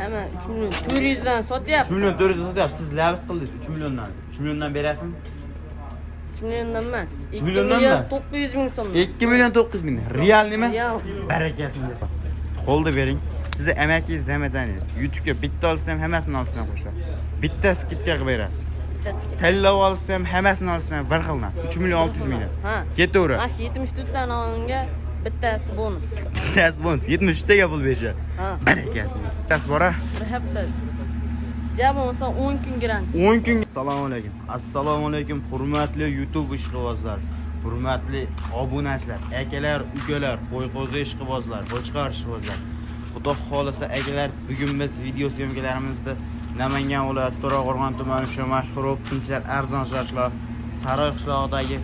Hemen 3 milyon 400'dan sotyapti. 3 milyon 400 sotyapti. Siz labis qildingiz 3 milliondan. 3 milliondan berasizmi? 3 milyondan emas. 3 2 milyondan milyon mı? 900 ming so'm. 2 milyon 900 ming. Real nima? Real. Barakasini bersin. Qo'lda bering. Sizni emakingiz demadan YouTube'ga bitta olsam hammasini olsam qo'shib. Bitta skidka qilib berasiz. Tanlab olsam hammasini olsam bir xildan 3 milyon 600 ming. Ha. Ketaver. Mana shu 74 dan olganga bittasi bonus. Bittasi bonus 73 taga pul berishadi. Ha. Barakasini bersin. Bittasi bor-a? Bir hafta. Jab bo'lsa 10 kun garantiya. 10 kun. Assalomu alaykum. Assalomu alaykum hurmatli YouTube ishqibozlar, hurmatli obunachilar, akalar, ukalar, qo'y-qo'zi ishqibozlar, qo'chqor ishqibozlar. Xudo xolasa akalar, bugun biz video syomkalarimizni Namangan viloyati To'raqo'rg'on tumani shu mashhur optimchilar arzon qishloq, Sariq qishlog'idagi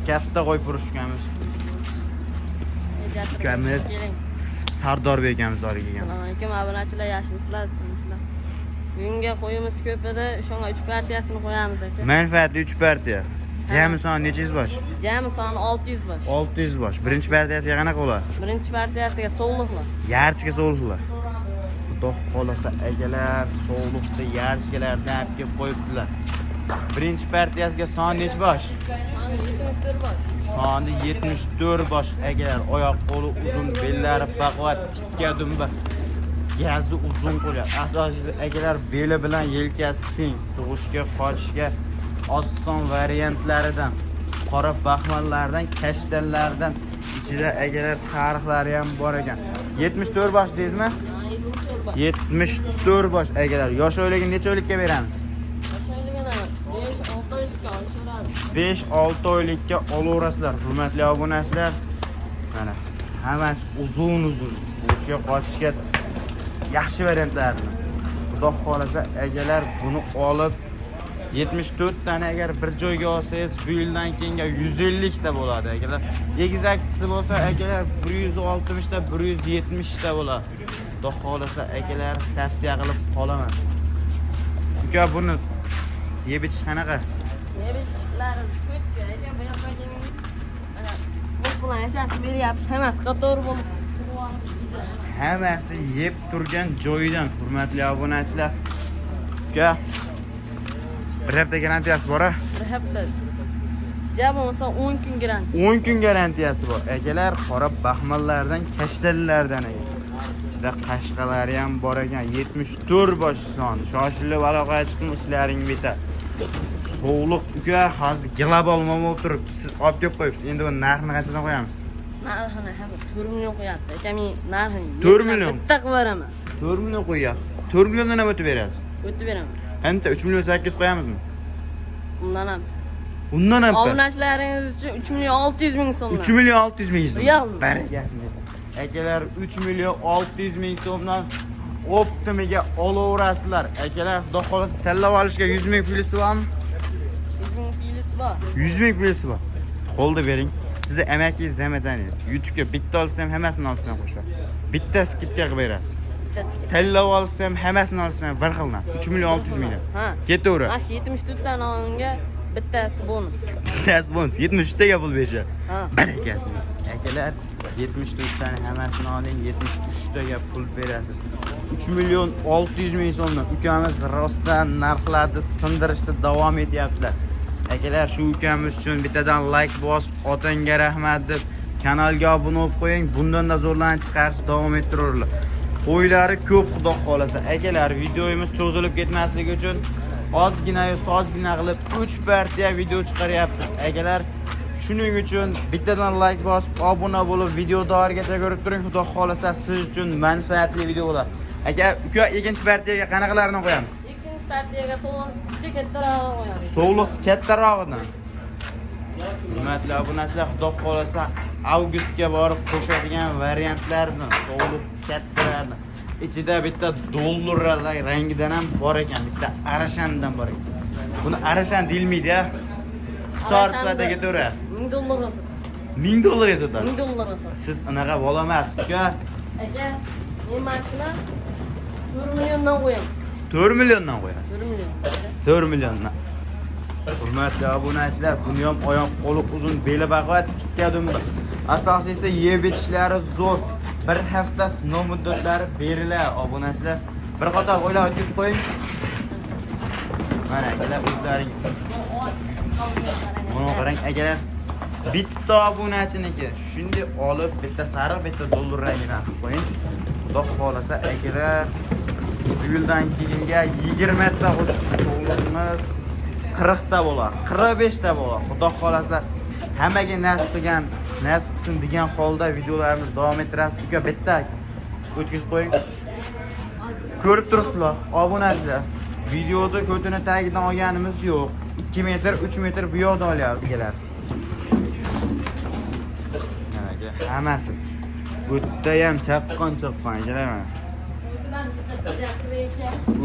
katta qo'y furushkamiz. Ukamiz Sardorbek akamiz olib kelgan. Assalomu alaykum obunachilar, yaxshimisizlar? Bugungi qo'yimiz ko'p edi, o'shanga 3 partiyasini qo'yamiz aka. Manfaatli 3 partiya. Jami soni nechangiz bosh? Jami soni 600 bosh. 600 bosh. Birinchi partiyasiga qanaqa bo'ladi? Birinchi partiyasiga sovliqlar. Yarchiga sovliqlar. Xudo xolasa akalar, sovliqda yarchgalardan olib kelib qo'yibdilar. Birinchi partiyasiga soni necha bosh? Soni 74 bosh. Soni 74 bosh akalar. Oyoq qo'li uzun, bellari baquvvat, tikka dumba. Gazi uzun qo'yadi. Asosiysi akalar beli bilan yelkasi teng. Tug'ishga, qochishga oson variantlaridan, qora baxmallardan, kashtanlardan, ichida akalar sariqlari ham bor ekan. 74 bosh deysizmi? 74 bosh akalar. Yosh o'yligini necha oylikka beramiz? Yosh o'yligini 5-6 oylikka olishadi. 5-6 oylikka olaverasizlar, hurmatli obunachilar. Mana hammasi uzun-uzun. O'sha qochishga yaxshi variantlarni. Xudo xolasa akalar buni olib 74 tane agar bir joyga olsangiz, bu yildan keyinga 150 ta bo'ladi akalar. Egizakchisi bo'lsa akalar 160 ta, 170 ta bo'ladi. Xudo xolasa akalar tavsiya qilib qolaman. Uka buni yeb ichish qanaqa? Yeb ichishlari ko'pga aka, bu yoqqa keling. Mana siz bilan yashab beryapsiz, hammasi qator bo'lib Hammasi yeb turgan joyidan, hurmatli obunachilar. Uka bir hafta garantiyasi bor-a? Bir hafta. Jab bo'lsa 10 kun garantiya. 10 kun garantiyasi bor. Akalar qora baxmallardan, kashtallardan ekan. Ichida qashqalari ham bor ekan. 74 bosh son. Shoshilib aloqaga chiqing, ishlaring bitadi. Sovliq uka, hozir global momo turib, siz olib kelib qo'yibsiz. Endi bu narxini qanchadan qo'yamiz? Narxini 4 million qo'yapti. Aka, men narxini 4 million. bitta qilib beraman. 4 million qo'yapsiz. 4 milliondan ham o'tib berasiz. O'tib beraman. Qancha? 3 million 800 qo'yamizmi? Undan ham. Undan ham. Obunachilaringiz uchun 3 million 600 ming so'mdan. 3 million 600 ming so'm. Real. Barakasimiz. Akalar 3 million 600 ming so'mdan optimiga olaverasizlar. Akalar, xudo xolasa tanlab olishga 100 ming pulisi bormi? 100 ming pulisi bor. 100 ming pulisi bor. Qo'lda bering. Sizni emakingiz demadan YouTube'ga bitta olsam hammasini olsam qo'shib. Bitta skidka qilib berasiz. Bittasiga. Tanlab olsam hammasini olsam bir xildan 3 million 600 ming. Ha. Ketaver. Mana shu 74 dan olganga bittasi bonus. Bittasi bonus 73 taga pul berishadi. Ha. Barakasini bersin. Akalar 74 tane hammasini oling, 73 taga pul berasiz. 3 million 600 ming so'mdan ukamiz rostdan narxlarni sindirishda davom etyaptilar. Akalar, shu ukamiz uchun bittadan like bosib, otanga rahmat deb kanalga obuna bo'lib qo'ying. Bundan da zo'rlanib chiqarish davom ettiraverlar. Qo'ylari ko'p, xudo xolasa. Akalar, videomiz cho'zilib ketmasligi uchun ozgina qilib 3 partiya video chiqaryapmiz. Akalar, shuning uchun bittadan like bosib, obuna bo'lib, video davomgacha ko'rib turing. Xudo xolasa siz uchun manfaatli video bo'ladi. Aka, uka ikkinchi partiyaga qanaqalarni qo'yamiz? Ikkinchi partiyaga sovliq kattaroq qo'yamiz. Sovliq kattarog'idan. Hurmatli obunachilar, xudo xolasa avgustga borib qo'shadigan variantlardan, sovliq kattalardan. Ichida bitta dollarlar rangidan ham bor ekan, bitta arashandan bor ekan. Buni arashan deyilmaydi-ya. Hisor sifatida ketaveradi. $1000 sotadi. $1000 sotadi. $1000 sotadi. Siz anaqa bola emas, uka. Aka, men mashina 4 milliondan qo'yaman. 4 milliondan qo'yasiz. 4 million. 4 milliondan. Hurmatli obunachilar, buni ham oyoq qo'li uzun, beli baquvvat, tikka dumba. Asosiysi yeb ichishlari zo'r. Bir hafta sinov muddatlari beriladi obunachilar. Bir qator o'ylar o'tkazib qo'ying. Mana akalar o'zlaring buni qarang akalar. Bitta obunachiniki shunday olib bitta sariq bitta dollar rangidan qilib qo'ying. Xudo xolasa akalar bu yildan keyinga 20 ta sovg'amiz 40 ta bo'ladi, 45 ta bo'ladi. Xudo xolasa hammaga nasib qilgan, nasib qilsin degan holda videolarimiz davom ettiramiz. Uka bitta o'tkazib qo'ying. Ko'rib turibsizlar, obunachilar. Videoda ko'tini tagidan olganimiz yo'q. 2 metr, 3 metr bu yoqda olyapti akalar. Mana hammasi. O'tda ham chaqqon akalar mana.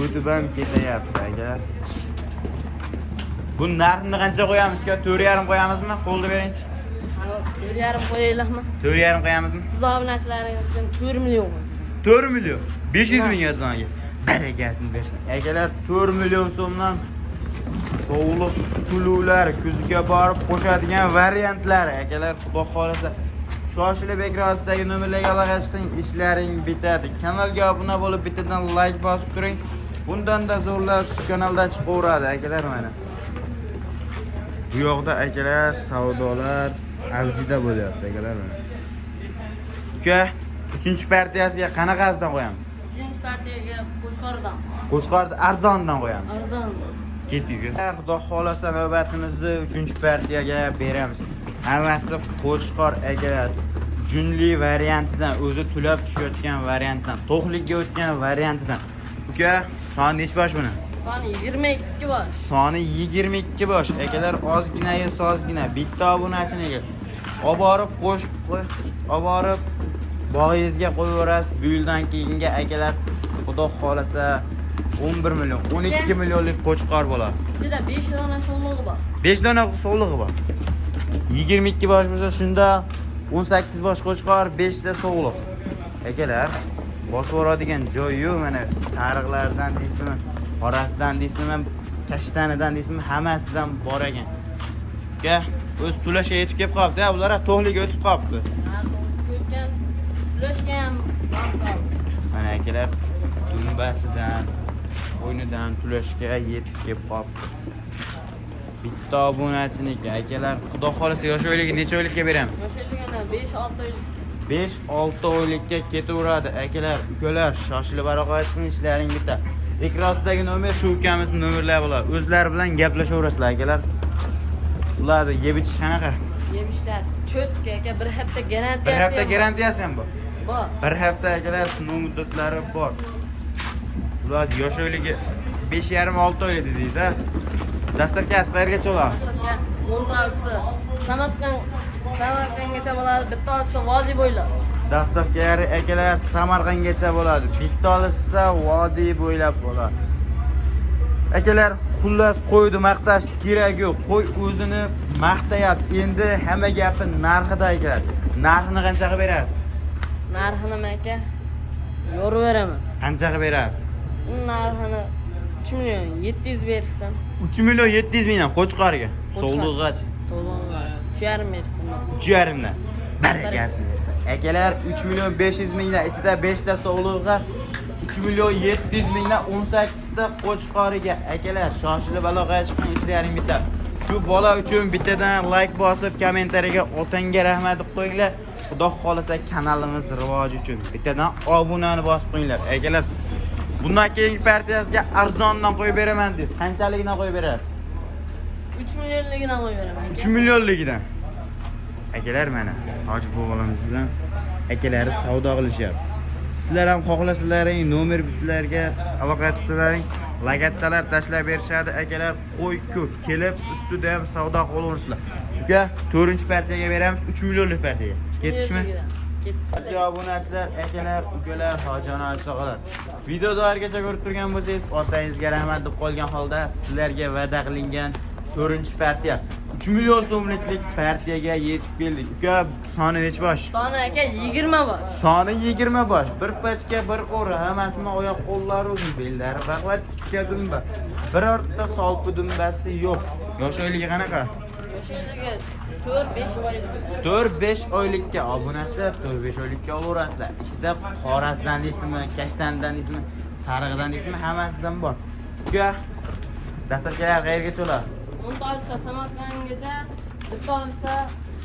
O'tib ham ketyapti akalar. Bu narxini qancha qo'yamiz? 4,5 qo'yamizmi? Qo'lda beringchi. 4,5 qo'yaylikmi? 4,5 qo'yamizmi? Siz obunachilaringizdan 4 million. 4 million. 500 ming arzonga. Baragasini bersin. Akalar 4 million so'mdan sovliq suluvlar kuzga borib qo'shadigan variantlar akalar, xudo xolasa shoshilib ekranidagi nomerlarga aloqa qiling, ishlaring bitadi. Kanalga obuna bo'lib, bittadan like bosib turing. Bundan-da zo'rlar shu kanaldan chiqaveradi akalar mana. Bu yoqda akalar savdolar avjida bo'lyapti akalar mana. Uka, 3-partiyasiga qanaqasidan qo'yamiz? 3-partiyaga Qo'chqordan. Qo'chqorda arzondan qo'yamiz. Arzon. Ketdik. Xudo xolasa navbatimizni 3-partiyaga beramiz. Hammasi Qo'chqor akalar. Junli variantidan, o'zi tulab tushayotgan variantdan, to'qlikka o'tgan variantidan. Uka, soni necha bosh buni? Soni 22 bosh. Soni 22 bosh. Akalar ozgina sozgina bitta obunachiniga olib borib qo'shib qo'y, olib borib bog'ingizga qo'yaverasiz. Bu yildan keyinga akalar xudo xolasa 11 million, 12 millionlik Qo'chqor bo'ladi. Ichida 5 dona sovlig'i bor. 5 dona sovlig'i bor. 22 bosh bo'lsa shunda 18 bosh Qo'chqor, 5 ta sovliq. Akalar, bosib o'radigan joyi yo'q mana sariqlardan deysizmi, qorasidan deysizmi, kashtanidan deysizmi, hammasidan bor ekan. Uka, o'z tulashga yetib kelib qolibdi, bular to'g'liga o'tib qolibdi. Ko'tgan tulashga ham Mana akalar, dumbasidan, o'ynidan tulashga yetib kelib qolibdi. Bitta obunachiniki akalar, xudo xolasa yosh oyligi necha oylikka beramiz? Yosh oyligini 5-6 oylik. 5-6 oylikka ketaveradi akalar. Ukalar, shoshilib aloqa qiling, ishlaring bitta. Ekrandagi nomer shu ukamizning nomerlari bo'ladi. O'zlari bilan gaplashaverasizlar akalar. Ularni yeb ichish qanaqa? Yeb ishlar cho'tka aka, bir hafta garantiyasi. Bir hafta garantiyasi ham bor. Bor. Bir hafta akalar sinov muddatlari bor. Ular yosh oyligi 5,5-6 oylik dedingiz a? Dastlabkasi qayergacha bo'ladi? 10tasi Samarqandgacha bo'ladi, bittasi Vodiy bo'ylab. Dastavkalari akalar Samarqandgacha bo'ladi. Bittasi Vodiy bo'ylab bo'ladi. Akalar, xullas qo'ydi maqtashni kerak yo'q. Qo'y o'zini maqtayapti. Endi hamma gapi narxida akalar. Narxini qanchaga berasiz? Narxini aka yo'raveraman. Qanchaga berasiz? Narxini 3 million 700 bersin. 3 million 700 mingdan Qo'chqorga. Sovlig'igacha. Sovlig'iga 3,5 bersin. 3,5 dan. Baragasini bersin. Akalar 3 million 500 mingdan ichida 5 ta sovlig'iga 3 million 700 mingdan 18 ta Qo'chqoriga. Akalar, shoshilib aloqaga chiqing, ishlaring bitadi. Shu bola uchun bittadan like bosib, kommentariyaga otangga rahmat deb qo'yinglar. Xudo xolasa kanalimiz rivoji uchun bittadan obunani bosib qo'yinglar. Akalar, bundan keyingi partiyasiga arzondan qo'yib beraman deysiz. Qanchaligidan qo'yib berasiz? 3 millionligidan qo'yib beraman aka. 3 millionligidan. Akalar mana Hoji bobolamiz bilan akalari savdo qilishyapti. Sizlar ham xohlasalaring nomer bitlarga aloqa qilsalaring, like atsalar tashlab berishadi. Akalar, qo'y ko'p kelib ustida ham savdo qilaverasizlar. Uka, 4-partiyaga beramiz, 3 millionlik partiyaga. Ketdikmi? Ketdi. Obunachilar, akalar, ukalar, hojiona oshliqlar. Videoda orgacha ko'rib turgan bo'lsangiz, otangizga rahmat deb qolgan holda sizlarga va'da qilingan 4-partiya 3 million so'mliklik partiyaga yetib keldik. Uka, soni necha bosh? Soni aka 20 bosh. Soni 20 bosh. Bir pachka, bir o'ri, hammasini oyoq qo'llari uzun, bellari baqvat, tikka dumba. Birorta solpi dumbasi yo'q. Yosh oyligi qanaqa? Yosh oyligi 4-5 oylik. 4-5 oylikka obunachilar 4-5 oylikka olaverasizlar. Ichida qorasidan deysizmi, kashtandan deysizmi, sarig'idan deysizmi, hammasidan bor. Uka, dastlabkilar qayerga cho'lar? 10 ta olsa Samarqandgacha, 1 ta olsa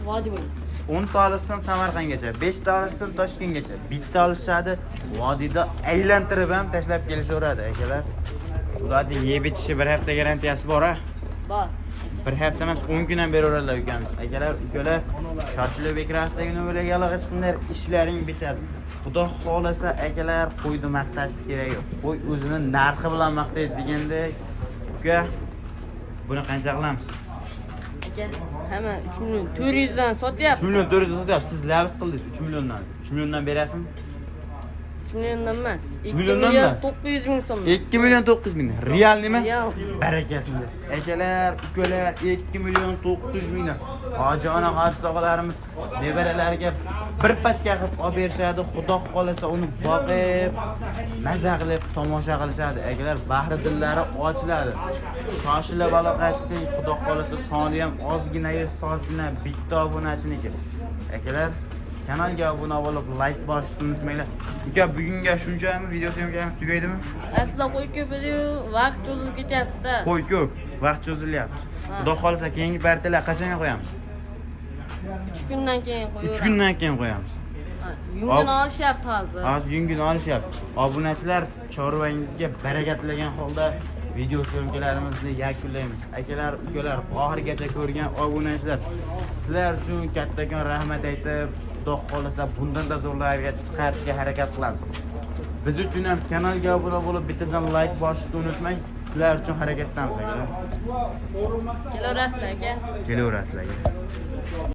Vodiy bo'yi. 10 ta olishsan Samarqandgacha, 5 ta olishsan Toshkentgacha, bitta olishadi, vodiyda aylantirib ham tashlab kelishaveradi akalar. Ularning yeb ichishi bir hafta garantiyasi bor-a? Bor. Bir hafta emas 10 kun ham beraveradilar ukamiz. Akalar, ukalar, shoshilib bekirasdagi nima yalag'ich qilinglar, ishlaring bitadi. Xudo xolasa akalar, qo'yni maqtashni kerak yo'q. Qo'y o'zini narxi bilan maqtaydi degandek. Uka, buni qancha qilamiz? Aka, hamma 3 million 400 dan sotyapti. 3 million 400 sotyapsiz. Siz lavz qildingiz 3 milliondan. 3 milliondan berasizmi? 3 milliondan emas. 2 milliondan million mı? 900 ming so'm. 2 million 900 ming. Real nima? Real. Barakasiniz. Akalar, ukalar 2 million 900 ming. Hojona qarshi tog'alarimiz nevaralariga bir pachka qilib olib berishadi. Xudo xolasa uni boqib, maza qilib tomosha qilishadi. Akalar, bahri dillari ochiladi. Shoshilib aloqashining Xudo xolasa soni ham ozgina-yu sozgina bitta obunachiniki. Akalar, kanalga obuna bo'lib, like bosishni unutmanglar. Uka, bugunga shunchami? Video syomkamiz tugaydimi? Aslida qo'y ko'p edi-yu, vaqt cho'zilib ketyapti-da. Qo'y ko'p, vaqt cho'zilyapti. Xudo xolasa keyingi partiyalar qachonga qo'yamiz? 3 kundan keyin qo'yamiz. 3 kundan keyin qo'yamiz. Yungini olishyapti hozir. Hozir yungini olishyapti. Obunachilar, chorvangizga baraka tilagan holda video syomkalarimizni yakunlaymiz. Akalar, ukalar, oxirigacha ko'rgan obunachilar, sizlar uchun kattakon rahmat aytib, Xudo xolasa bundan-da zo'rlarga chiqarishga harakat qilamiz. Biz uchun ham kanalga obuna bo'lib, bittadan like bosishni unutmang. Sizlar uchun harakatdamiz akalar. Kelaverasizlar aka. Kelaverasizlar aka.